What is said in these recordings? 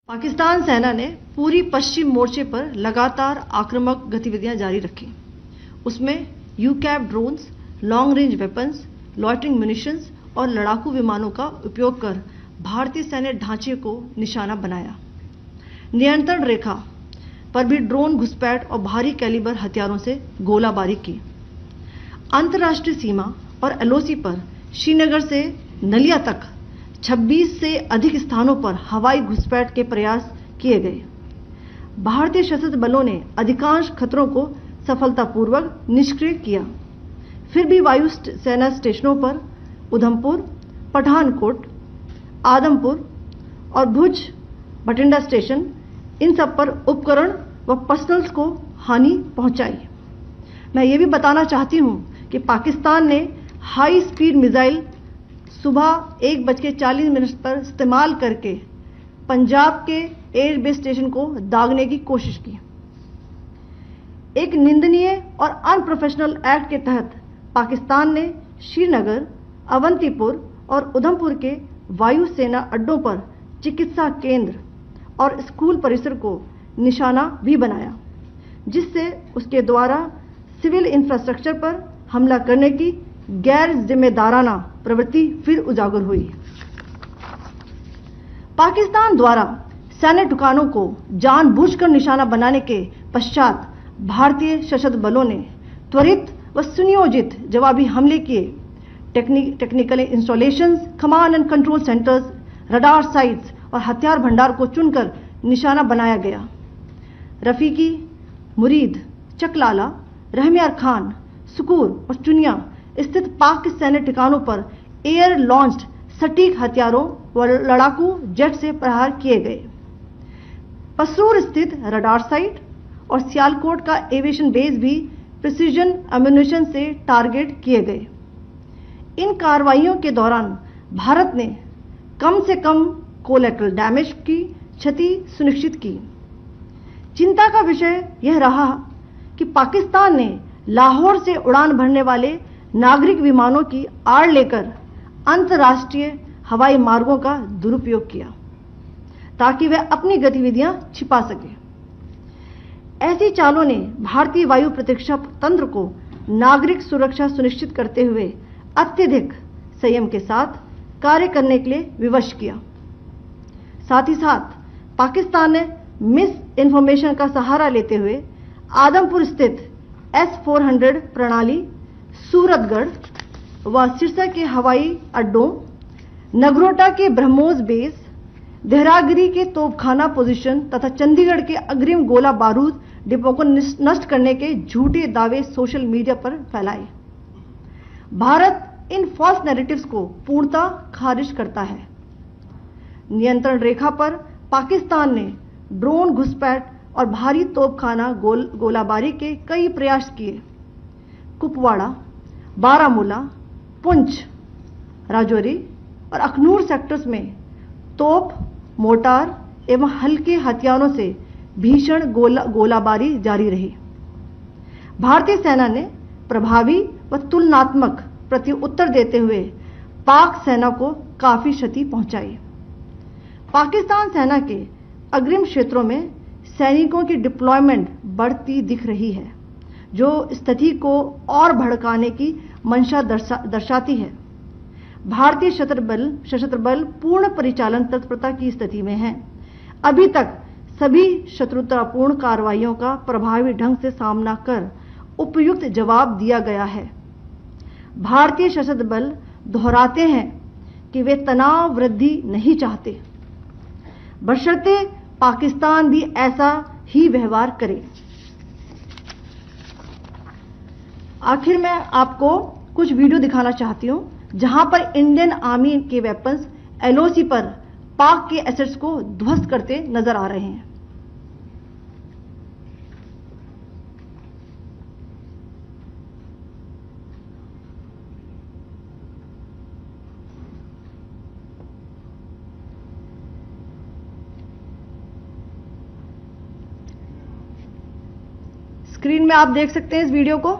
पाकिस्तान सेना ने पूरी पश्चिम मोर्चे पर लगातार आक्रामक गतिविधियां जारी रखी। उसमें UCAV drones, long range weapons, loitering munitions और लड़ाकू विमानों का उपयोग कर भारतीय सैन्य ढांचे को निशाना बनाया। नियंत्रण रेखा पर भी ड्रोन घुसपैठ और भारी कैलिबर हथियारों से गोलाबारी की। अंतर्राष्ट्रीय सीमा और एलओसी पर श्रीनगर से नलिया तक 26 से अधिक स्थानों पर हवाई घुसपैठ के प्रयास किए गए। भारतीय सशस्त्र बलों ने अधिकांश खतरों को सफलतापूर्वक निष्क्रिय किया। फिर भी वायु सेना स्टेशनों पर उधमपुर, पठानकोट, आदमपुर और भुज बठिंडा स्टेशन, इन सब पर उपकरण व पर्सनल्स को हानि पहुंचाई। मैं ये भी बताना चाहती हूं कि पाकिस्तान ने हाई स्पीड मिसाइल सुबह 1:40 पर इस्तेमाल करके पंजाब के एयरबेस स्टेशन को दागने की कोशिश की। एक निंदनीय और अनप्रोफेशनल एक्ट के तहत पाकिस्तान ने श्रीनगर, अवंतीपुर और उधमपुर के वायुसेना अड्डों पर चिकित्सा केंद्र और स्कूल परिसर को निशाना भी बनाया, जिससे उसके द्वारा सिविल इंफ्रास्ट्रक्चर पर हमला करने की गैर जिम्मेदाराना प्रवृत्ति फिर उजागर हुई। पाकिस्तान द्वारा सैन्य ठिकानों को जानबूझकर निशाना बनाने के पश्चात भारतीय सशस्त्र बलों ने त्वरित व सुनियोजित जवाबी हमले किए। Technical installations, command and control centres, radar sites और हथियार भंडार को चुनकर निशाना बनाया गया। रफीकी, मुरीद, चकलाला, रहमियार खान, सुकूर और चुनिया स्थित पाक के सैन्य ठिकानों पर एयर लॉन्च्ड सटीक हथियारों व लड़ाकू जेट से प्रहार किए गए। पसरूर स्थित रडार साइट और सियालकोट का एविएशन बेस भी प्रिसीजन एम्यूनिशन से टारगेट किए गए। इन कार्रवाइयों के दौरान भारत ने कम से कम कोलैटरल डैमेज की क्षति सुनिश्चित की। चिंता का विषय यह रहा कि पाकिस्तान ने लाहौर से उड़ान भरने वाले नागरिक विमानों की आड़ लेकर अंतर्राष्ट्रीय हवाई मार्गों का दुरुपयोग किया ताकि वह अपनी गतिविधियां छिपा सके। ऐसी चालों ने भारतीय वायु प्रतिरक्षा तंत्र को नागरिक सुरक्षा सुनिश्चित करते हुए अत्यधिक संयम के साथ कार्य करने के लिए विवश किया। साथ ही साथ पाकिस्तान ने मिस इन्फॉर्मेशन का सहारा लेते हुए आदमपुर स्थित S-400 प्रणाली, सूरतगढ़ व सिरसा के हवाई अड्डों, नगरोटा के ब्रह्मोस बेस, देहरागिरी के तोपखाना पोजीशन तथा चंडीगढ़ के अग्रिम गोला बारूद डिपो को नष्ट करने के झूठे दावे सोशल मीडिया पर फैलाए। भारत इन फॉल्स नैरेटिव्स को पूर्णतः खारिज करता है। नियंत्रण रेखा पर पाकिस्तान ने ड्रोन घुसपैठ और भारी तोपखाना गोलाबारी के कई प्रयास किए। कुपवाड़ा, बारामूला, पुंछ, राजौरी और अखनूर सेक्टर्स में तोप, मोर्टार एवं हल्के हथियारों से भीषण गोलाबारी जारी रही। भारतीय सेना ने प्रभावी व तुलनात्मक प्रत्युत्तर देते हुए पाक सेना को काफी क्षति पहुंचाई। पाकिस्तान सेना के अग्रिम क्षेत्रों में सैनिकों की डिप्लॉयमेंट बढ़ती दिख रही है, जो स्थिति को और भड़काने की मंशा दर्शाती है। भारतीय सशस्त्र बल पूर्ण परिचालन तत्परता की स्थिति में है। अभी तक सभी शत्रुतापूर्ण कार्रवाइयों का प्रभावी ढंग से सामना कर उपयुक्त जवाब दिया गया है। भारतीय सशस्त्र बल दोहराते हैं कि वे तनाव वृद्धि नहीं चाहते, बशर्ते पाकिस्तान भी ऐसा ही व्यवहार करे। आखिर में आपको कुछ वीडियो दिखाना चाहती हूं जहां पर इंडियन आर्मी के वेपन्स एलओसी पर पाक के एसेट्स को ध्वस्त करते नजर आ रहे हैं। स्क्रीन में आप देख सकते हैं इस वीडियो को।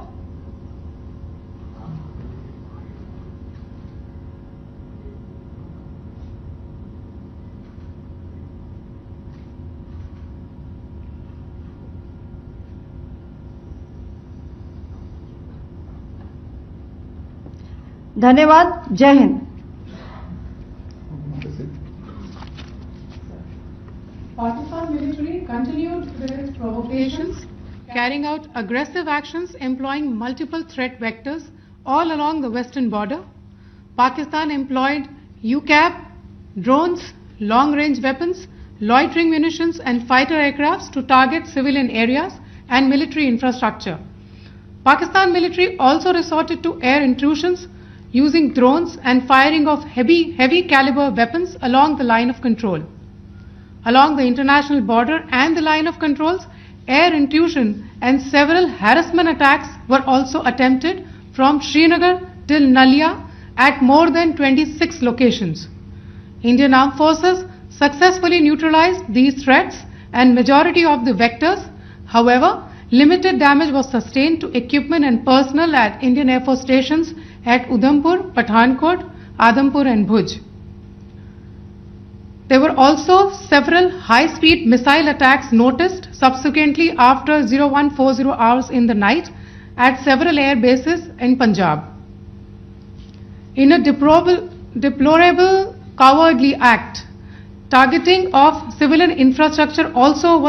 धन्यवाद। जय Hind. Pakistan military continued with its provocations, carrying out aggressive actions employing multiple threat vectors all along the western border. Pakistan employed UCAP, drones, long-range weapons, loitering munitions and fighter aircrafts to target civilian areas and military infrastructure. Pakistan military also resorted to air intrusions using drones and firing of heavy caliber weapons along the line of control. Along the international border and the line of controls, air intrusion and several harassment attacks were also attempted from Srinagar till Nalia at more than 26 locations. Indian Armed Forces successfully neutralized these threats and majority of the vectors. However, limited damage was sustained to equipment and personnel at Indian Air Force stations at Udhampur, Pathankot, Adampur and Bhuj. There were also several high-speed missile attacks noticed subsequently after 0140 hours in the night at several air bases in Punjab. In a deplorable cowardly act, targeting of civilian infrastructure also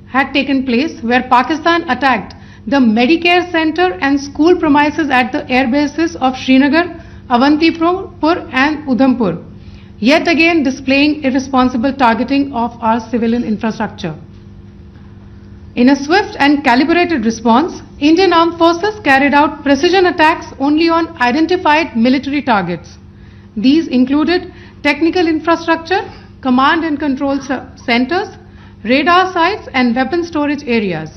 had taken place, where Pakistan attacked the Medicare center and school premises at the air bases of Srinagar, Avantipur and Udhampur, yet again displaying irresponsible targeting of our civilian infrastructure. In a swift and calibrated response, Indian Armed Forces carried out precision attacks only on identified military targets. These included technical infrastructure, command and control centers, radar sites and weapon storage areas.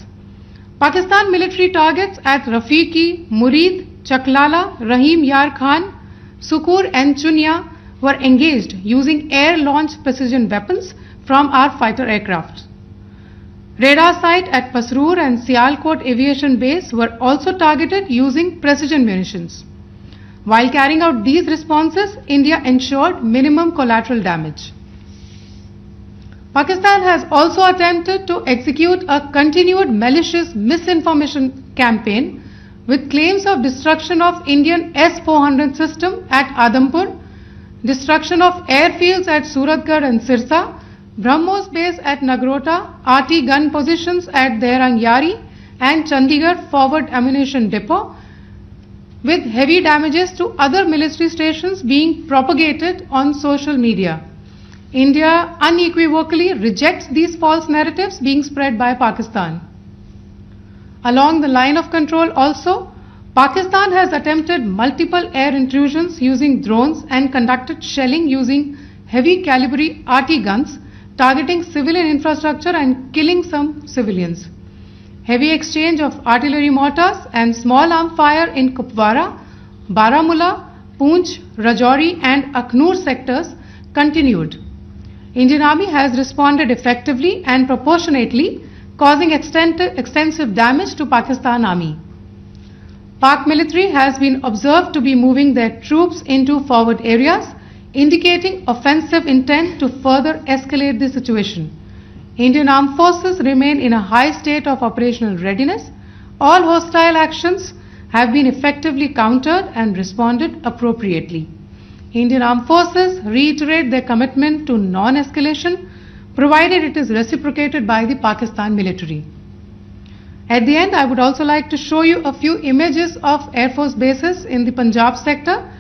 Pakistan military targets at Rafiqi, Murid, Chaklala, Rahim Yar Khan, Sukur and Chunya were engaged using air-launched precision weapons from our fighter aircraft. Radar site at Pasroor and Sialkot Aviation Base were also targeted using precision munitions. While carrying out these responses, India ensured minimum collateral damage. Pakistan has also attempted to execute a continued malicious misinformation campaign with claims of destruction of Indian S-400 system at Adampur, destruction of airfields at Suratgarh and Sirsa, BrahMos base at Nagrota, RT gun positions at Derang Yari and Chandigarh forward ammunition depot, with heavy damages to other military stations being propagated on social media. India unequivocally rejects these false narratives being spread by Pakistan. Along the line of control also, Pakistan has attempted multiple air intrusions using drones and conducted shelling using heavy caliber RT guns, targeting civilian infrastructure and killing some civilians. Heavy exchange of artillery mortars and small arm fire in Kupwara, Baramulla, Poonch, Rajouri and Akhnur sectors continued. Indian Army has responded effectively and proportionately, causing extensive damage to Pakistan Army. Pak military has been observed to be moving their troops into forward areas, indicating offensive intent to further escalate the situation. Indian Armed Forces remain in a high state of operational readiness. All hostile actions have been effectively countered and responded appropriately. Indian Armed Forces reiterate their commitment to non-escalation, provided it is reciprocated by the Pakistan military. At the end, I would also like to show you a few images of Air Force bases in the Punjab sector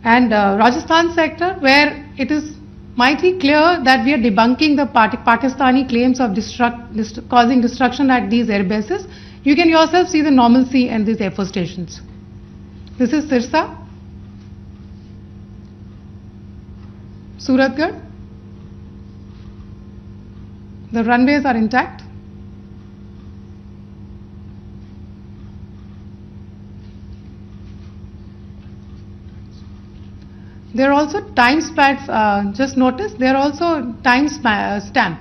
and Rajasthan sector, where it is mighty clear that we are debunking the Pakistani claims of causing destruction at these air bases. You can yourself see the normalcy in these Air Force stations. This is Sirsa, Suratgarh. The runways are intact. There are also time stamps, just notice, there are also time stamp.